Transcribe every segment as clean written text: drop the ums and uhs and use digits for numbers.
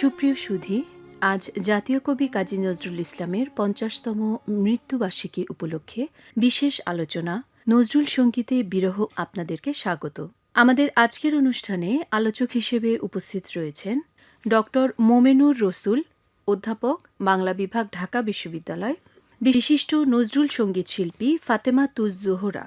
সুপ্রিয় সুধী, আজ জাতীয় কবি কাজী নজরুল ইসলামের ৫০তম মৃত্যুবার্ষিকী উপলক্ষে বিশেষ আলোচনা নজরুল সঙ্গীতে বিরহ আপনাদেরকে স্বাগত। আমাদের আজকের অনুষ্ঠানে আলোচক হিসেবে উপস্থিত রয়েছেন ডক্টর মোমেনুর রসুল, অধ্যাপক, বাংলা বিভাগ, ঢাকা বিশ্ববিদ্যালয়, বিশিষ্ট নজরুল সঙ্গীত শিল্পী ফাতেমা তুজ জোহরা।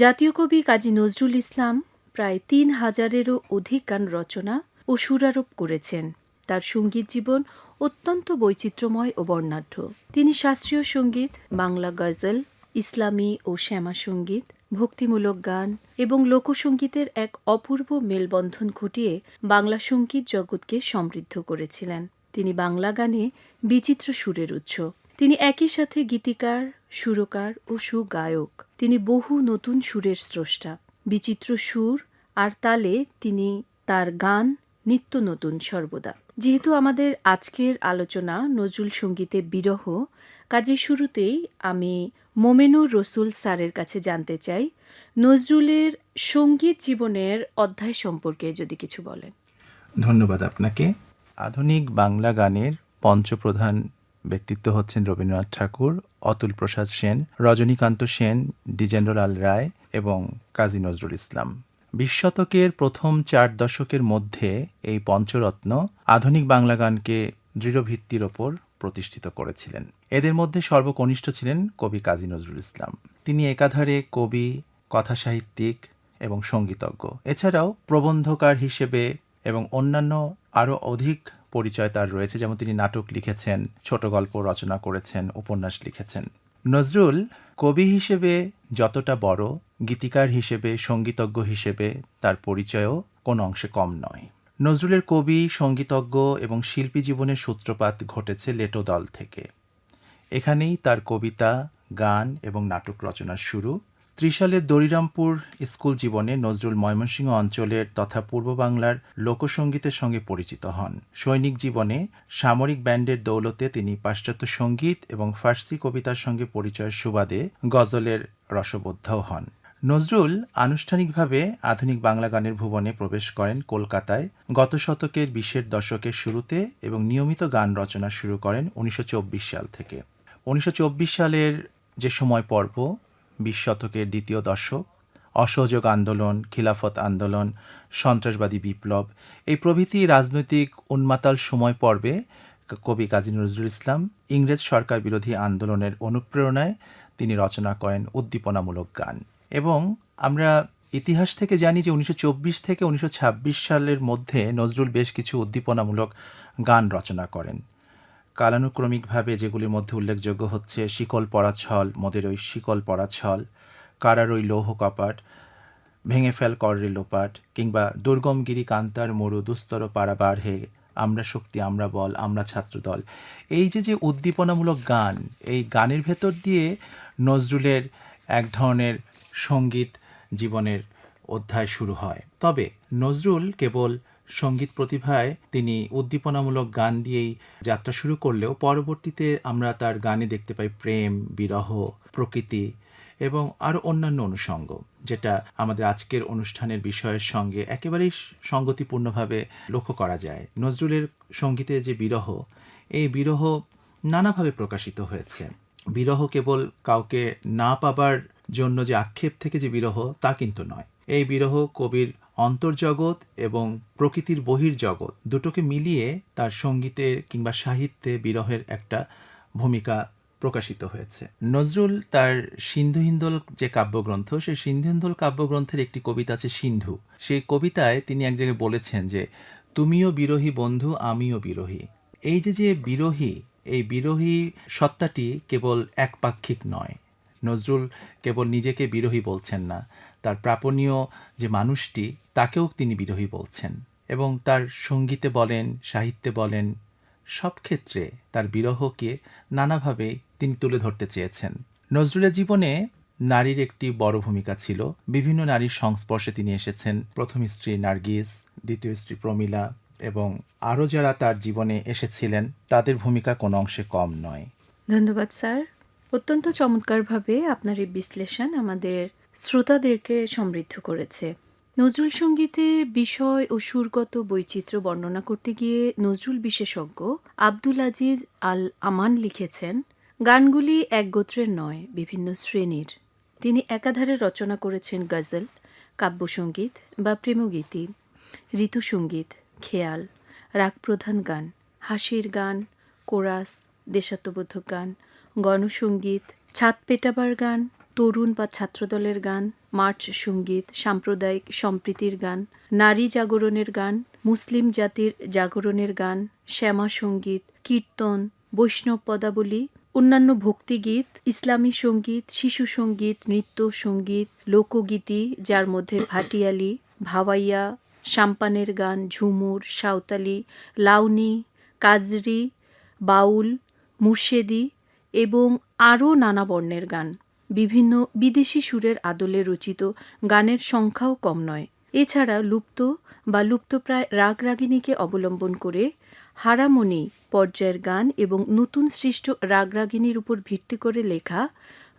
জাতীয় কবি কাজী নজরুল ইসলাম প্রায় ৩,০০০-এরও অধিক গান রচনা ও সুরারোপ করেছেন। তার সঙ্গীত জীবন অত্যন্ত বৈচিত্র্যময় ও বর্ণাঢ্য। তিনি শাস্ত্রীয় সঙ্গীত, বাংলা গজল, ইসলামী ও শ্যামা সঙ্গীত, ভক্তিমূলক গান এবং লোকসঙ্গীতের এক অপূর্ব মেলবন্ধন ঘটিয়ে বাংলা সঙ্গীত জগৎকে সমৃদ্ধ করেছিলেন। তিনি বাংলা গানে বিচিত্র সুরের উৎস। তিনি একই সাথে গীতিকার, সুরকার ও সুগায়ক। তিনি বহু নতুন সুরের স্রষ্টা। বিচিত্র সুর আর তালে তিনি তার গান নিত্য নতুন সর্বদা। যেহেতু আমাদের আজকের আলোচনা নজরুল সঙ্গীতে বিরহ, কাজের শুরুতেই আমি মোমেনুর রসুল স্যারের কাছে জানতে চাই নজরুলের সঙ্গীত জীবনের অধ্যায় সম্পর্কে যদি কিছু বলেন। ধন্যবাদ আপনাকে। আধুনিক বাংলা গানের পঞ্চপ্রধান ব্যক্তিত্ব হচ্ছেন রবীন্দ্রনাথ ঠাকুর, অতুল প্রসাদ সেন, রজনীকান্ত সেন, দ্বিজেন্দ্রলাল রায় এবং কাজী নজরুল ইসলাম। ২০ শতকের প্রথম ৪ দশকের মধ্যে এই পঞ্চরত্ন আধুনিক বাংলা গানকে দৃঢ় ভিত্তির ওপর প্রতিষ্ঠিত করেছিলেন। এদের মধ্যে সর্বকনিষ্ঠ ছিলেন কবি কাজী নজরুল ইসলাম। তিনি একাধারে কবি, কথাসাহিত্যিক এবং সঙ্গীতজ্ঞ। এছাড়াও প্রবন্ধকার হিসেবে এবং অন্যান্য আরও অধিক পরিচয় তার রয়েছে, যেমন তিনি নাটক লিখেছেন, ছোট গল্প রচনা করেছেন, উপন্যাস লিখেছেন। নজরুল কবি হিসেবে যতটা বড়, গীতিকার হিসেবে, সঙ্গীতজ্ঞ হিসেবে তার পরিচয়ও কোনো অংশে কম নয়। নজরুলের কবি, সঙ্গীতজ্ঞ এবং শিল্পী জীবনের সূত্রপাত ঘটেছে লেটো দল থেকে। এখানেই তার কবিতা, গান এবং নাটক রচনার শুরু। ত্রিশালের দরিরামপুর স্কুল জীবনে নজরুল ময়মনসিংহ অঞ্চলের তথা পূর্ব বাংলার লোকসঙ্গীতের সঙ্গে পরিচিত হন। সৈনিক জীবনে সামরিক ব্যান্ডের দৌলতে তিনি পাশ্চাত্য সঙ্গীত এবং ফার্সি কবিতার সঙ্গে পরিচয়ের সুবাদে গজলের রসবোদ্ধাও হন। নজরুল আনুষ্ঠানিকভাবে আধুনিক বাংলা গানের ভুবনে প্রবেশ করেন কলকাতায় গত শতকের ২০-এর দশকের শুরুতে এবং নিয়মিত গান রচনা শুরু করেন ১৯২৪ সাল থেকে। ১৯২৪ সালের যে সময় পর্ব, ২০ শতকের দ্বিতীয় দশক, অসহযোগ আন্দোলন, খিলাফত আন্দোলন, সন্ত্রাসবাদী বিপ্লব, এই প্রভৃতি রাজনৈতিক উন্মাতাল সময় পর্বে কবি কাজী নজরুল ইসলাম ইংরেজ সরকার বিরোধী আন্দোলনের অনুপ্রেরণায় তিনি রচনা করেন উদ্দীপনামূলক গান। এবং আমরা ইতিহাস থেকে জানি যে ১৯২৪ থেকে ১৯২৬ সালের মধ্যে নজরুল বেশ কিছু উদ্দীপনামূলক গান রচনা করেন। কালানুক্রমিকভাবে যেগুলির মধ্যে উল্লেখযোগ্য হচ্ছে শিকল পরা ছল, মোদের ওই শিকল পরা ছল, কারার ওই লৌহ কপাট, ভেঙে ফেল কররে লোপাট, কিংবা দুর্গমগিরি কান্তার মরু দুস্তর পাড়া বাড়হে, আমরা শক্তি আমরা বল আমরা ছাত্রদল। এই যে উদ্দীপনামূলক গান, এই গানের ভেতর দিয়ে নজরুলের এক ধরনের সঙ্গীত জীবনের অধ্যায় শুরু হয়। তবে নজরুল কেবল সঙ্গীত প্রতিভায় তিনি উদ্দীপনামূলক গান দিয়েই যাত্রা শুরু করলেও পরবর্তীতে আমরা তার গানে দেখতে পাই প্রেম, বিরহ, প্রকৃতি এবং আরও অন্যান্য অনুষঙ্গ, যেটা আমাদের আজকের অনুষ্ঠানের বিষয়ের সঙ্গে একেবারেই সঙ্গতিপূর্ণভাবে লক্ষ্য করা যায়। নজরুলের সঙ্গীতে যে বিরহ, এই বিরহ নানাভাবে প্রকাশিত হয়েছে। বিরহ কেবল কাউকে না পাবার জন্য যে আক্ষেপ থেকে যে বিরহ, তা কিন্তু নয়। এই বিরহ কবির অন্তর্জগৎ এবং প্রকৃতির বহির্জগৎ দুটোকে মিলিয়ে তার সঙ্গীতে কিংবা সাহিত্যে বিরহের একটা ভূমিকা প্রকাশিত হয়েছে। নজরুল তার সিন্ধু হিন্দোল যে কাব্যগ্রন্থ, সেই সিন্ধু হিন্দোল কাব্যগ্রন্থের একটি কবিতা আছে সিন্ধু। সেই কবিতায় তিনি এক জায়গায় বলেছেন যে, তুমিও বিরহী বন্ধু, আমিও বিরহী। এই যে বিরহী, এই বিরহী সত্তাটি কেবল একপাক্ষিক নয়। নজরুল কেবল নিজেকে বিরহী বলছেন না, তার প্রাপণীয় যে মানুষটি তাকেও তিনি বিরহী বলছেন। এবং তার সঙ্গীতে বলেন, সাহিত্যে বলেন, সব ক্ষেত্রে তার বিরহকে নানাভাবে তিনি তুলে ধরতে চেয়েছেন। নজরুলের জীবনে নারীর একটি বড় ভূমিকা ছিল। বিভিন্ন নারীর সংস্পর্শে তিনি এসেছেন। প্রথম স্ত্রী নার্গিস, দ্বিতীয় স্ত্রী প্রমীলা এবং আরও যারা তার জীবনে এসেছিলেন, তাদের ভূমিকা কোনো অংশে কম নয়। ধন্যবাদ স্যার। অত্যন্ত চমৎকারভাবে আপনার এই বিশ্লেষণ আমাদের শ্রোতাদেরকে সমৃদ্ধ করেছে। নজরুল সঙ্গীতে বিষয় ও সুরগত বৈচিত্র্য বর্ণনা করতে গিয়ে নজরুল বিশেষজ্ঞ আব্দুল আজিজ আল আমান লিখেছেন, গানগুলি এক গোত্রের নয়, বিভিন্ন শ্রেণীর। তিনি একাধারে রচনা করেছেন গজল, কাব্যসঙ্গীত বা প্রেমগীতি, ঋতুসঙ্গীত, খেয়াল, রাগপ্রধান গান, হাসির গান, কোরাস, দেশাত্মবোধক গান, গণসঙ্গীত, ছাদ পেটাবার গান, তরুণ বা ছাত্রদলের গান, মার্চ সঙ্গীত, সাম্প্রদায়িক সম্প্রীতির গান, নারী জাগরণের গান, মুসলিম জাতির জাগরণের গান, শ্যামা সঙ্গীত, কীর্তন, বৈষ্ণব পদাবলী, অন্যান্য ভক্তিগীত, ইসলামী সঙ্গীত, শিশু সঙ্গীত, নৃত্য সঙ্গীত, লোকগীতি, যার মধ্যে ভাটিয়ালি, ভাওয়াইয়া, সাম্পানের গান, ঝুমুর, সাঁওতালি, লাউনি, কাজরি, বাউল, মুর্শেদি এবং আরও নানা বর্ণের গান। বিভিন্ন বিদেশি সুরের আদলে রচিত গানের সংখ্যাও কম নয়। এছাড়া লুপ্ত বা লুপ্তপ্রায় রাগ রাগিণীকে অবলম্বন করে হারামণি পর্যায়ের গান এবং নতুন সৃষ্ট রাগ রাগিণীর উপর ভিত্তি করে লেখা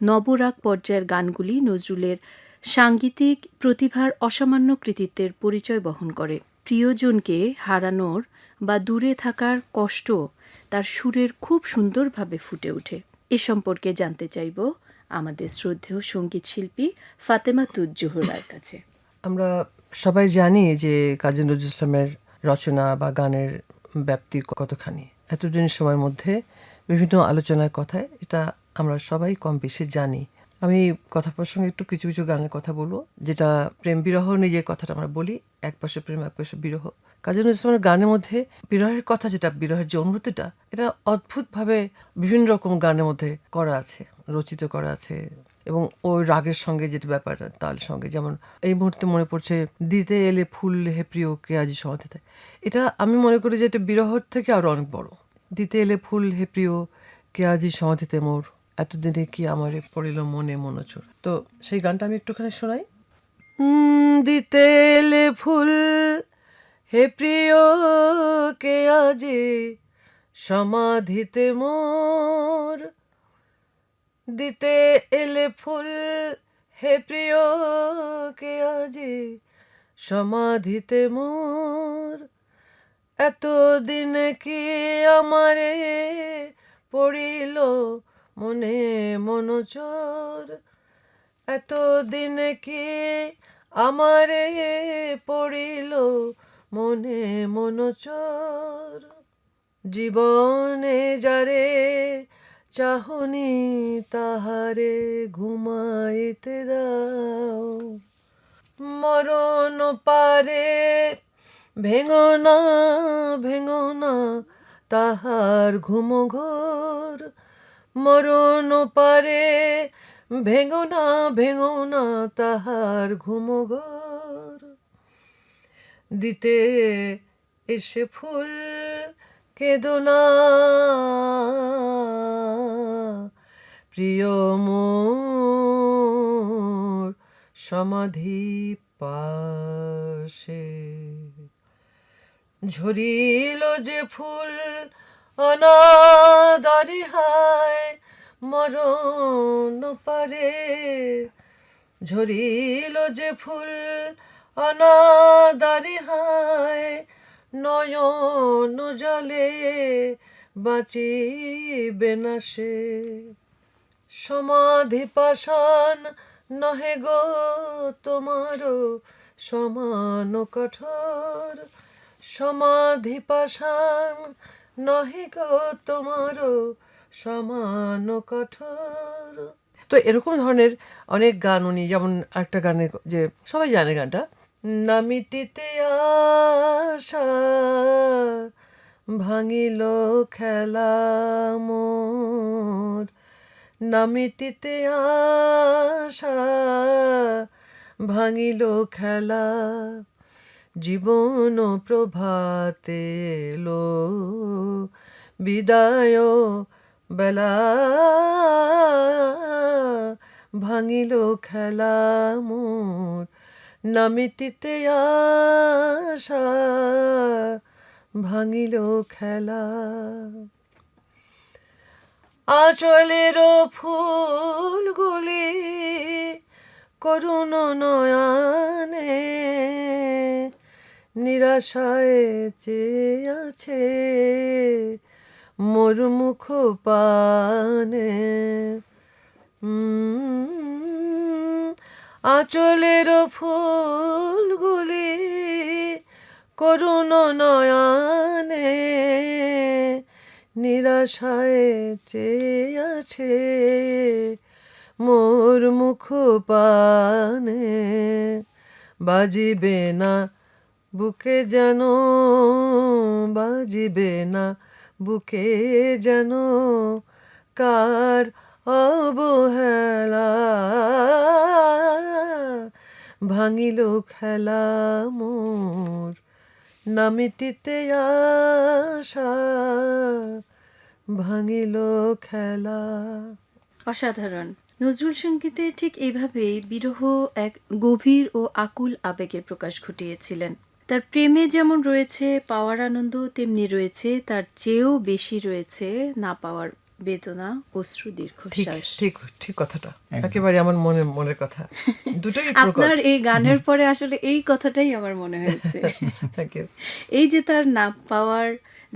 নবরাগ পর্যায়ের গানগুলি নজরুলের সাঙ্গীতিক প্রতিভার অসামান্য কৃতিত্বের পরিচয় বহন করে। প্রিয়জনকে হারানোর বা দূরে থাকার কষ্ট তার সুরের খুব সুন্দরভাবে ফুটে ওঠে। এ সম্পর্কে জানতে চাইব আমাদের শ্রদ্ধেয় সঙ্গীত শিল্পী ফাতেমা তুজ জোহরার কাছে। আমরা সবাই জানি যে কাজী নজরুল ইসলামের রচনা বা গানের ব্যাপ্তি কতখানি। এতদিনের সময়ের মধ্যে বিভিন্ন আলোচনার কথায় এটা আমরা সবাই কম বেশি জানি। আমি কথা প্রসঙ্গে একটু কিছু কিছু গানের কথা বলবো, যেটা প্রেম বিরহ নিয়ে যে কথাটা আমরা বলি, এক পাশে প্রেম এক পাশে বিরহ। কাজী নজরুল ইসলামের গানের মধ্যে বিরহের কথা, যেটা বিরহের যে অনুভূতিটা, এটা অদ্ভুতভাবে বিভিন্ন রকম গানের মধ্যে করা আছে, রচিত করা আছে। এবং ওই রাগের সঙ্গে যেটা ব্যাপার, তাল সঙ্গে, যেমন এই মুহূর্তে মনে পড়ছে দিতে এলে ফুল হে প্রিয় কে আজি সমাধিতে। এটা আমি মনে করি যে এটা বিরহর থেকে আরো অনেক বড়। দিতে এলে ফুল হে প্রিয় কে আজি সমাধিতে মোর, এতদিনে কি আমারে পড়িল মনে মনোচোর। তো সেই গানটা আমি একটুখানি শোনাই। দিতে এলে ফুল হে প্রিয় কে আজি সমাধিতে মোর, দিতে এলে ফুল হে প্রিয় কে আজি সমাধিতে মোর, এতদিন কি আমারে পড়িল মনে মনোচর, এতদিন কি আমারে পড়িল মনে মনোচর, জীবনে যারে চাহনি তাহারে ঘুমাইতে দাও, মরণ পারে ভেঙো না ভেঙো না তাহার ঘুম ঘোর, মরণ পারে ভেঙো না তাহার ঘুম ঘোর, দিতে এসে ফুল কেঁদো না প্রিয় মোর সমাধি পাশে, ঝরিল যে ফুল অনাদরে হায় মরণ পারে, ঝরিল যে ফুল অনাদরে হায় নয়ন জলে বাঁচিবে না সে, সমাধি পাষাণ নহে গো তোমারও সমান কঠোর, সমাধি পাষাণ নহে গো তোমারও সমান কঠোর। তো এরকম ধরনের অনেক গান উনি, যেমন একটা গানে যে সবাই জানে গানটা, নামিটিতে আশা ভাঙিল খেলা মোর, নামিটিতে আশা ভাঙিল খেলা, জীবন প্রভাতে এলো বিদায় বেলা, ভাঙিল খেলা মোর, নামিটিতে আশা ভাঙিল খেলা, আঁচলের ফুলগুলি করুণ নয়নে নিরাশায় চেয়ে আছে মোর মুখ পানে। আঁচলের ফুলগুলি করুণ নয়নে নিরাশায় চেয়ে আছে মোর মুখ পানে। বাজিবে না বুকে যেন, বাজিবে না বুকে যেন কার অবহেলা। ভাঙিল খেলা মোর না মিটিতে আশা, ভাঙিল খেলা। অসাধারণ। নজরুল সঙ্গীতে ঠিক এইভাবেই বিরহ এক গভীর ও আকুল আবেগের প্রকাশ ঘটিয়েছিলেন। তার প্রেমে যেমন রয়েছে পাওয়ার আনন্দ, তেমনি রয়েছে তার চেয়েও বেশি রয়েছে না পাওয়ার বেদনা, অশ্রু, ঠিক দীর্ঘশ্বাস। ঠিক ঠিক কথাটা একেবারে আমার মনের কথা, দুটোই আপনার এই গানের পরে আসলে এই কথাটাই আমার মনে হয়েছে। Thank you. এই যে তার না পাওয়ার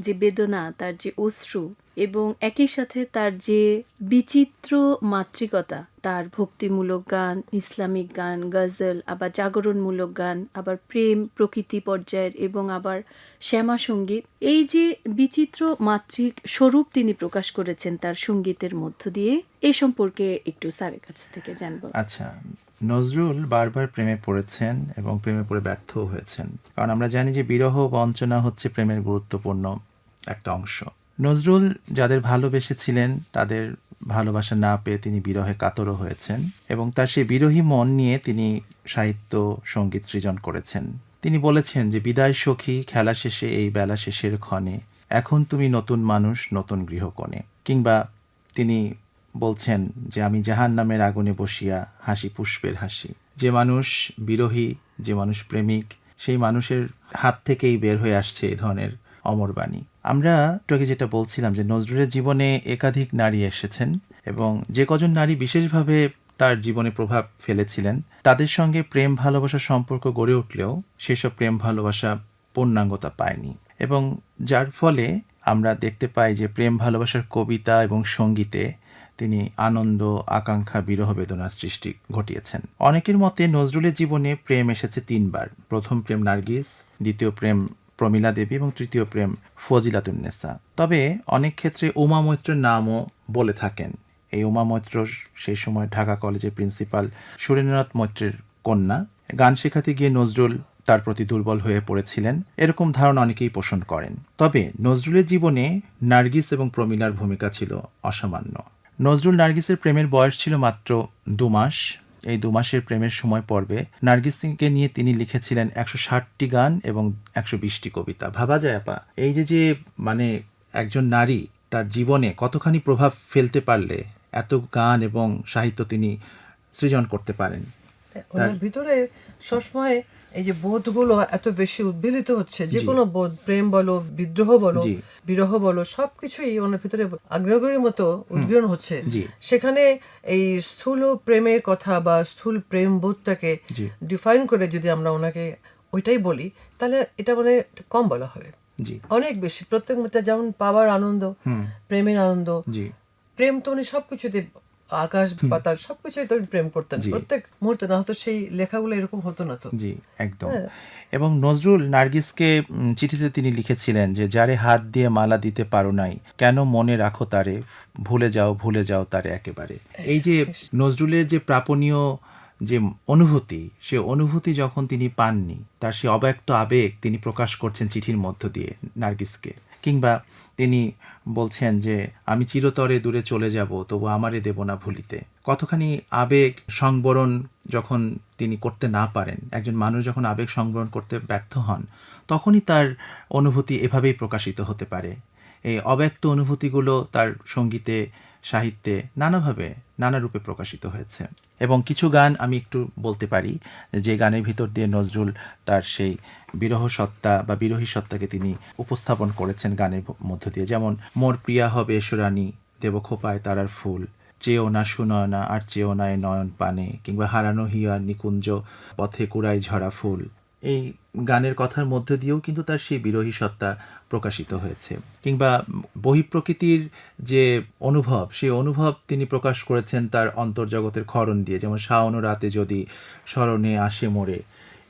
যে বেদনা, তার যে অশ্রু, এবং একই সাথে তার যে বিচিত্র মাতৃকতা, তার ভক্তিমূলক গান, ইসলামিক গান, গজল, আবার জাগরণমূলক গান, আবার প্রেম প্রকৃতি পর্যায়ের, এবং আবার শ্যামা সঙ্গীত, এই যে বিচিত্র মাতৃক স্বরূপ তিনি প্রকাশ করেছেন তার সঙ্গীতের মধ্য দিয়ে, এই সম্পর্কে একটু স্যারের কাছ থেকে জানবো। আচ্ছা, নজরুল বারবার প্রেমে পড়েছেন এবং প্রেমে পড়ে ব্যর্থও হয়েছেন, কারণ আমরা জানি যে বিরহ বঞ্চনা হচ্ছে প্রেমের গুরুত্বপূর্ণ একটা অংশ। নজরুল যাদের ভালোবেসেছিলেন তাদের ভালোবাসা না পেয়ে তিনি বিরহে কাতরও হয়েছেন, এবং তার সেই বিরহী মন নিয়ে তিনি সাহিত্য সঙ্গীত সৃজন করেছেন। তিনি বলেছেন যে বিদায় সখী খেলা শেষে এই বেলা শেষের ক্ষণে, এখন তুমি নতুন মানুষ নতুন গৃহকোণে। কিংবা তিনি বলছেন যে আমি জাহান নামের আগুনে বসিয়া হাসি পুষ্পের হাসি। যে মানুষ বিরহী, যে মানুষ প্রেমিক, সেই মানুষের হাত থেকেই বের হয়ে আসছে এই ধরনের অমরবাণী। আমরা একটু আগে যেটা বলছিলাম যে নজরুলের জীবনে একাধিক নারী এসেছেন, এবং যে কজন নারী বিশেষভাবে তার জীবনে প্রভাব ফেলেছিলেন তাদের সঙ্গে প্রেম ভালোবাসার সম্পর্ক গড়ে উঠলেও সেসব প্রেম ভালোবাসা পূর্ণাঙ্গতা পায়নি, এবং যার ফলে আমরা দেখতে পাই যে প্রেম ভালোবাসার কবিতা এবং সঙ্গীতে তিনি আনন্দ, আকাঙ্ক্ষা, বিরহ বেদনার সৃষ্টি ঘটিয়েছেন। অনেকের মতে নজরুলের জীবনে প্রেম এসেছে তিনবার। প্রথম প্রেম নার্গিস, দ্বিতীয় প্রেম প্রমীলা দেবী, এবং তৃতীয় প্রেম ফজিলাতুন্নেসা। তবে অনেক ক্ষেত্রে উমা মৈত্রের নামও বলে থাকেন। এই উমা মৈত্র সেই সময় ঢাকা কলেজের প্রিন্সিপাল সুরেন্দ্রনাথ মৈত্রের কন্যা। গান শেখাতে গিয়ে নজরুল তার প্রতি দুর্বল হয়ে পড়েছিলেন, এরকম ধারণা অনেকেই পোষণ করেন। তবে নজরুলের জীবনে নার্গিস এবং প্রমীলার ভূমিকা ছিল অসামান্য। নজরুল নার্গিসের প্রেমের বয়স ছিল মাত্র 2 মাস। এই 2 মাসের প্রেমের সময় পর্বে নার্গিস সিংকে নিয়ে তিনি লিখেছিলেন 160টি গান এবং 120টি কবিতা। ভাবা যায় আপা, এই যে মানে একজন নারী তার জীবনে কতখানি প্রভাব ফেলতে পারলে এত গান এবং সাহিত্য তিনি সৃজন করতে পারেন। ওনার ভিতরে সবসময় এই যে বোধগুলো এত বেশি উদ্বেলিত হচ্ছে, যে কোনো বোধ, প্রেম বলো, বিদ্রোহ বলো, বিরহ বলো, সবকিছুই ওনার ভিতরে আগ্নেয়গিরির মতো উদ্গীরণ হচ্ছে। সেখানে এই স্থূল প্রেমের কথা বা স্থূল প্রেম বোধটাকে ডিফাইন করে যদি আমরা ওনাকে ওইটাই বলি, তাহলে এটা মানে কম বলা হবে, অনেক বেশি। প্রত্যেক মুহূর্তে যেমন পাওয়ার আনন্দ, প্রেমের আনন্দ, প্রেম তো উনি সবকিছুতে, আকাশ পাতাল সবকিছুই তো প্রেম করতেন প্রত্যেক মুহূর্তে, না হতো সেই লেখাগুলো এরকম হতো না তো। জি, একদম। এবং নজরুল নার্গিসকে চিঠিতে তিনি লিখেছিলেন যে যারে হাত দিয়ে মালা দিতে পারো নাই, কেন মনে রাখো তারে, ভুলে যাও তারে একেবারে। এই যে নজরুলের যে প্রাপণীয় যে অনুভূতি, সে অনুভূতি যখন তিনি পাননি, তার সে অব্যক্ত আবেগ তিনি প্রকাশ করছেন চিঠির মধ্য দিয়ে নার্গিসকে। কিংবা তিনি বলছেন যে আমি চিরতরে দূরে চলে যাব, তবু আমারে দেব না ভুলিতে। কতখানি আবেগ সংবরণ যখন তিনি করতে না পারেন, একজন মানুষ যখন আবেগ সংবরণ করতে ব্যর্থ হন, তখনই তার অনুভূতি এভাবেই প্রকাশিত হতে পারে। এই অব্যক্ত অনুভূতিগুলো তার সঙ্গীতে, সাহিত্যে নানাভাবে, নানা রূপে প্রকাশিত হয়েছে। এবং কিছু গান আমি একটু বলতে পারি যে গানের ভিতর দিয়ে নজরুল তার সেই বিরহ সত্তা বা বিরহী সত্তাকে তিনি উপস্থাপন করেছেন গানের মধ্য দিয়ে। যেমন মোর প্রিয়া হবে এসরানী, দেব খোপায় তারার ফুল, চেয়েও না শুনয় না আর চেয়েও না এ নয়ন পানে, কিংবা হারানো হিয়ার নিকুঞ্জ পথে কুড়াই ঝরা ফুল, এই গানের কথার মধ্যে দিয়েও কিন্তু তার সেই বিরহী সত্তা প্রকাশিত হয়েছে। কিংবা বহিঃপ্রকৃতির যে অনুভব, সেই অনুভব তিনি প্রকাশ করেছেন তার অন্তর্জগতের ক্ষরণ দিয়ে, যেমন শাওন রাতে যদি স্মরণে আসে মোরে।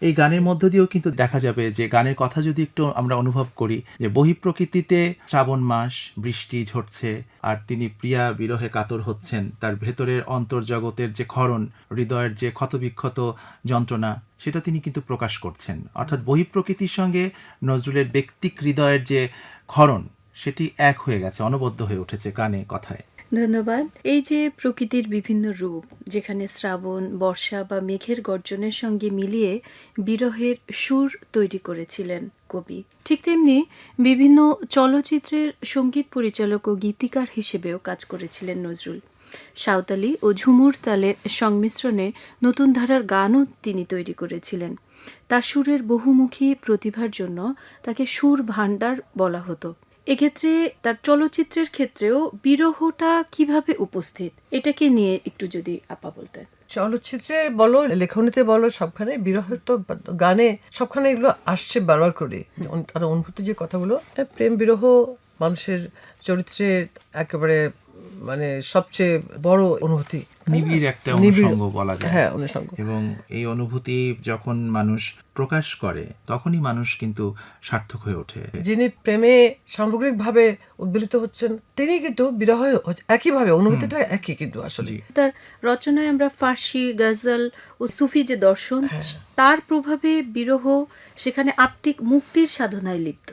এই গানের মধ্য দিয়েও কিন্তু দেখা যাবে যে গানের কথা যদি একটু আমরা অনুভব করি, যে বহিঃপ্রকৃতিতে শ্রাবণ মাস, বৃষ্টি ঝরছে, আর তিনি প্রিয়া বিরহে কাতর হচ্ছেন, তার ভেতরের অন্তর্জগতের যে ক্ষরণ, হৃদয়ের যে ক্ষতবিক্ষত যন্ত্রণা, সেটা তিনি কিন্তু প্রকাশ করছেন। অর্থাৎ বহিঃপ্রকৃতির সঙ্গে নজরুলের ব্যক্তিক হৃদয়ের যে ক্ষরণ, সেটি এক হয়ে গেছে, অনবদ্য হয়ে উঠেছে গানে কথায়। ধন্যবাদ। এই যে প্রকৃতির বিভিন্ন রূপ, যেখানে শ্রাবণ, বর্ষা বা মেঘের গর্জনের সঙ্গে মিলিয়ে বিরহের সুর তৈরি করেছিলেন কবি, ঠিক তেমনি বিভিন্ন চলচ্চিত্রের সঙ্গীত পরিচালক ও গীতিকার হিসেবেও কাজ করেছিলেন নজরুল। সাঁওতালি ও ঝুমুর তালের সংমিশ্রণে নতুন ধারার গানও তিনি তৈরি করেছিলেন। তার সুরের বহুমুখী প্রতিভার জন্য তাকে সুর ভান্ডার বলা হতো। এক্ষেত্রে তার চলচ্চিত্রের ক্ষেত্রেও বিরহটা কিভাবে উপস্থিত, এটাকে নিয়ে একটু যদি আপা বলতেন। চলচ্চিত্রে বলো, লেখনীতে বলো, সবখানে বিরহের তো গানে সবখানে এগুলো আসছে বারবার করে। তার অনুভূতি যে কথাগুলো, প্রেম বিরহ মানুষের চরিত্রের একেবারে মানে সবচেয়ে বড় অনুভূতি, নিবিড় একটা অনুষঙ্গ বলা যায়। হ্যাঁ, অনুষঙ্গ। এবং এই অনুভূতি যখন মানুষ প্রকাশ করে, তখনই মানুষ কিন্তু সার্থক হয়ে ওঠে। যিনি প্রেমে সামগ্রিকভাবে উদ্বেলিত হচ্ছেন, তিনি কিন্তু বিরহ একইভাবে, অনুভূতিটা একই কিন্তু আসলে। তার রচনায় আমরা ফার্সি, গজল ও সুফি যে দর্শন, তার প্রভাবে বিরহ সেখানে আত্মিক মুক্তির সাধনায় লিপ্ত।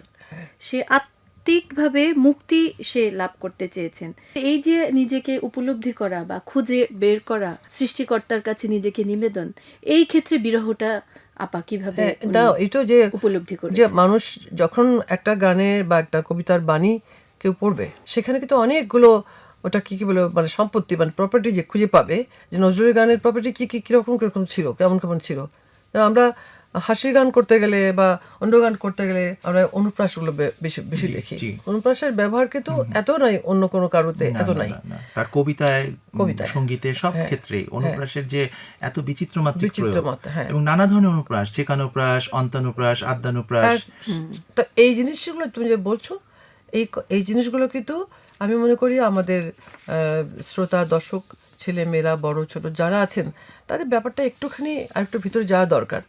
সে আত্মিকভাবে মুক্তি সে লাভ করতে চেয়েছেন। এই যে নিজেকে উপলব্ধি করা বা খুঁজে বের করা, সৃষ্টিকর্তার কাছে নিজেকে নিবেদন, এই ক্ষেত্রে বিরহটা আপা কিভাবে এটা যে উপলব্ধি করে, যে মানুষ যখন একটা গানের বা একটা কবিতার বাণী কেউ পড়বে, সেখানে কিন্তু অনেকগুলো ওটা কি বলে মানে সম্পত্তি, মানে প্রপার্টি যে খুঁজে পাবে, যে নজরুলের গানের প্রপার্টি কি কি কিরকম কিরকম ছিল, কেমন কেমন ছিল। আমরা হাসির গান করতে গেলে বা অন্য গান করতে গেলে আমরা অনুপ্রাসগুলো বেশি বেশি দেখি। অনুপ্রাসের ব্যবহার কিন্তু এত নাই, অন্য কোনো কারোতে এত নাই। তার কবিতায়, সঙ্গীতে, সব ক্ষেত্রেই অনুপ্রাসের যে এত বিচিত্র মাত্রিক প্রয়োগ, এবং নানা ধরনের অনুপ্রাস, চেকানুপ্রাস, অন্তানুপ্রাস, আদ্যানুপ্রাস। তো এই জিনিসগুলো তুমি যে বলছো, এই জিনিসগুলো কিন্তু আমি মনে করি আমাদের শ্রোতা, দর্শক, ছেলে মেয়েরা, বড় ছোট যারা আছেন, তাদের ব্যাপারটা একটুখানি আর একটু ভিতরে যাওয়া দরকার।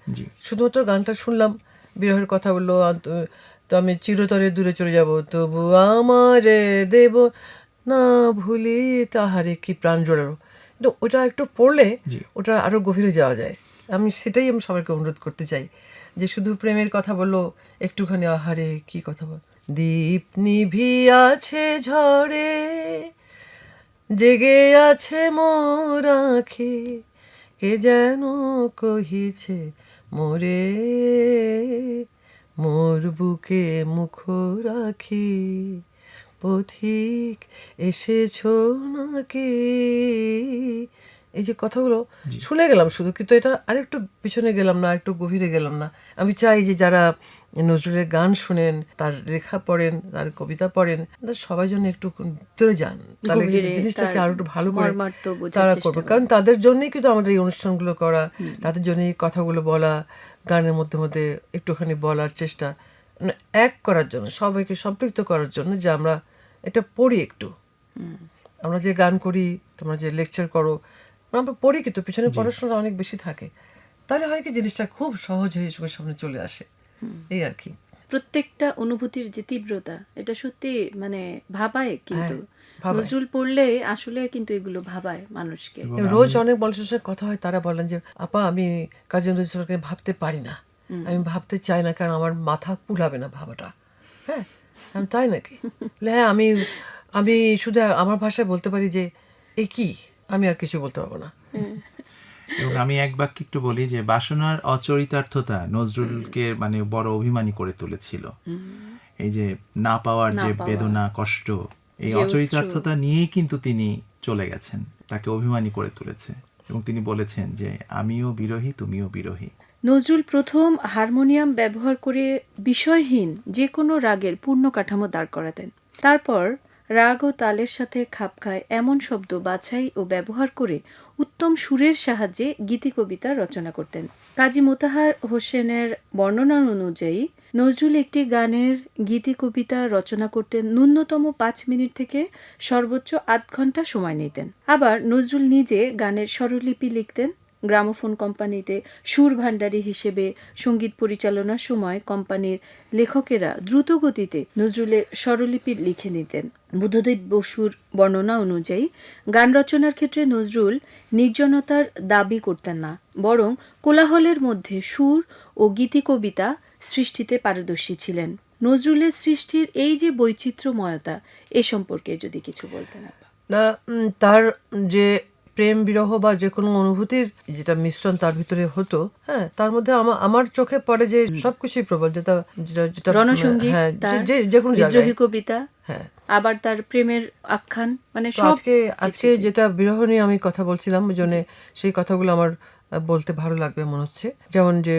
শুধুমাত্র গানটা শুনলাম, বিরহের কথা বললো, তো আমি চিরতরে দূরে চলে যাব, তবু আমারে দেব না ভুলি তাহারে কি প্রাণ জোড়ারো। কিন্তু ওটা একটু পড়লে ওটা আরো গভীরে যাওয়া যায়। আমি সবাইকে অনুরোধ করতে চাই যে শুধু প্রেমের কথা বললো, একটুখানি আহারে কি কথা বল। দীপ নিভিয়াছে ঝড়ে, জেগে আছে মোর আঁখি, কে যেন কহিছে মোরে, মোর বুকে মুখ রাখি, পথিক এসেছো নাকি। এই যে কথাগুলো শুনে গেলাম শুধু, কিন্তু এটা আরেকটু পিছনে গেলাম না, একটু গভীরে গেলাম না। আমি চাই যে যারা নজরুলের গান শুনেন, তার লেখা পড়েন, তার কবিতা পড়েন, সবাই জন্য একটু ভিতরে যান, তাহলে জিনিসটাকে আরো একটু ভালো করে তারা করবে। কারণ তাদের জন্যই কিন্তু আমাদের এই অনুষ্ঠানগুলো করা, তাদের জন্য এই কথাগুলো বলা, গানের মধ্যে মধ্যে একটুখানি বলার চেষ্টা, মানে এক করার জন্য, সবাইকে সম্পৃক্ত করার জন্য, যে আমরা এটা পড়ি একটু। আমরা যে গান করি, তোমরা যে লেকচার করো, আমরা পড়ি, কিন্তু পিছনে পড়াশোনা অনেক বেশি থাকে। তাহলে হয় কি, জিনিসটা খুব সহজ হয়ে চোখের সামনে চলে আসে, এই আর কি। প্রত্যেকটা অনুভূতির যে তীব্রতা, এটা সত্যি মানে ভাবায়। কিন্তু নজরুল পড়লে আসলে কিন্তু এগুলো ভাবায় মানুষকে। রোজ অনেক মানুষের সাথে কথা হয়, তারা বলেন যে আপা, আমি কাজী নজরুল ইসলামকে ভাবতে পারি না, আমি ভাবতে চাই না, কারণ আমার মাথা কুলাবে না ভাবাটা। হ্যাঁ, আমি তাই নাকি? হ্যাঁ, আমি শুধু আমার ভাষায় বলতে পারি যে এ কি, আমি আর কিছু বলতে পারবো না। এবং আমি এক বাক্য একটু বলি যে বাসনার অচরিতার্থতা নজরুলকে মানে বড় অভিমানী করে তুলেছিল। এই যে না পাওয়ার যে বেদনা, কষ্ট, এই অচরিতার্থতা নিয়েই কিন্তু তিনি চলে গেছেন, তাকে অভিমানী করে তুলেছে। এবং তিনি বলেছেন যে আমিও বিরহী, তুমিও বিরহী। নজরুল প্রথম হারমোনিয়াম ব্যবহার করে বিষয়হীন যে কোনো রাগের পূর্ণ কাঠামো দাঁড় করাতেন। তারপর রাগ ও তালের সাথে খাপ খায় এমন শব্দ বাছাই ও ব্যবহার করে উত্তম সুরের সাহায্যে গীতিকবিতা রচনা করতেন। কাজী মোতাহার হোসেনের বর্ণনা অনুযায়ী নজরুল একটি গানের গীতিকবিতা রচনা করতে ন্যূনতম 5 মিনিট থেকে সর্বোচ্চ আধ ঘন্টা সময় নিতেন। আবার নজরুল নিজে গানের স্বরলিপি লিখতেন। গ্রামোফোন কোম্পানিতে সুর ভান্ডারী হিসেবে সঙ্গীত পরিচালনার সময় কোম্পানির লেখকেরা দ্রুত গতিতে নজরুলের স্বরলিপি লিখে নিতেন। বুদ্ধদেব বসুর বর্ণনা অনুযায়ী গান রচনার ক্ষেত্রে নজরুল নির্জনতার দাবি করতেন না, বরং কোলাহলের মধ্যে সুর ও গীতিকবিতা সৃষ্টিতে পারদর্শী ছিলেন। নজরুলের সৃষ্টির এই যে বৈচিত্র্যময়তা, এ সম্পর্কে যদি কিছু বলতেন। না, তার যে প্রেম বিরহ বা যে কোনো অনুভূতির যেটা মিশ্রণ তার ভিতরে হতো, হ্যাঁ, তার মধ্যে আমার চোখে পড়ে যে সবকিছুই প্রবল, যেটা যেটা রণসঙ্গীত, হ্যাঁ, তার যে কোনো জায়গায় বিদ্রোহী কবিতা, হ্যাঁ, আবার তার প্রেমের আখ্যান, মানে তো সব। আজকে যেটা বিরহ নিয়ে আমি কথা বলছিলাম, ওই জন্য সেই কথাগুলো আমার বলতে ভালো লাগবে মনে হচ্ছে। যেমন যে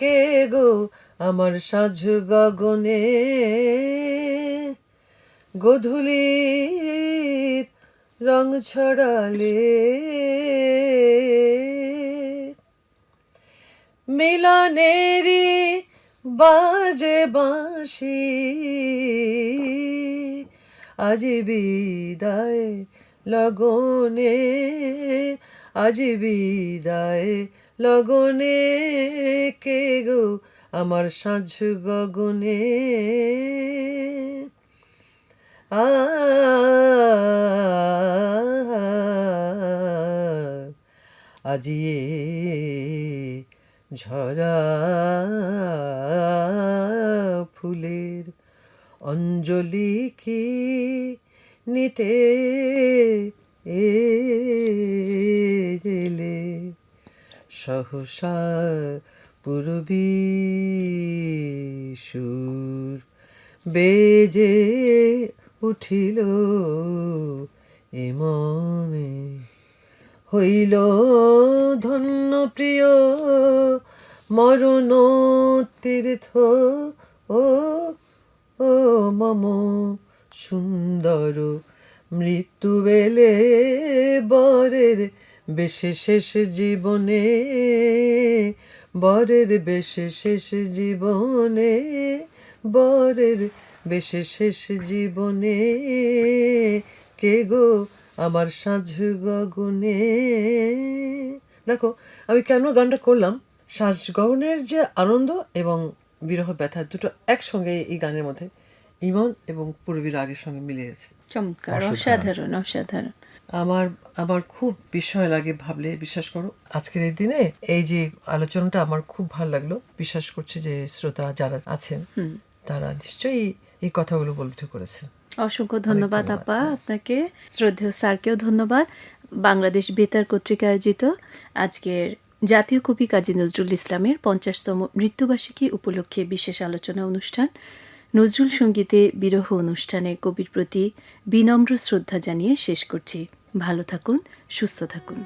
কে গো আমার সাজ গগনে গধূলির রং ছড়ালে, মিলনেরি বাজে বাঁশি, আজি বিদায় লগনে, আজি বিদায় লগনে, কে গো আমার সাঁঝ গগনে, আজিয়ে ঝরা ফুলের অঞ্জলি কি নিতে এলে, সহসা পূর্বী সুর বেজে উঠিল এ মনে, হইল ধন্য প্রিয় মরণ তীর্থ, ও ও মম সুন্দর মৃত্যু বেলে, বরের বেশে শেষ জীবনে, বরের বেশে শেষ জীবনে, বরের বেশে শেষ জীবনে, কে গো আমার সাঁঝ গগনে। দেখো আমি কেন গানটা করলাম, সাঁঝ গগনের যে আনন্দ এবং বিরহ ব্যথা দুটো একসঙ্গে এই গানের মধ্যে ইমন এবং পূর্বী রাগের সঙ্গে মিলে গেছে। চমৎকার, অসাধারণ, অসাধারণ। আমার খুব বিষয় লাগে ভাবলে, বিশ্বাস করো আজকের এই দিনে এই যে আলোচনাটা আমার খুব ভালো লাগলো। বিশ্বাস করছি যে শ্রোতা যারা আছেন তারা নিশ্চয়ই এই কথাগুলো উপলব্ধি করেছেন। অসংখ্য ধন্যবাদ আপা আপনাকে, শ্রদ্ধেয় স্যারকেও ধন্যবাদ। বাংলাদেশ বেতার কর্তৃক আয়োজিত আজকের জাতীয় কবি কাজী নজরুল ইসলামের 50তম মৃত্যুবার্ষিকী উপলক্ষে বিশেষ আলোচনা অনুষ্ঠান নজরুল সঙ্গীতে বিরহ অনুষ্ঠানে কবির প্রতি বিনম্র শ্রদ্ধা জানিয়ে শেষ করছি। ভালো থাকুন, সুস্থ থাকুন।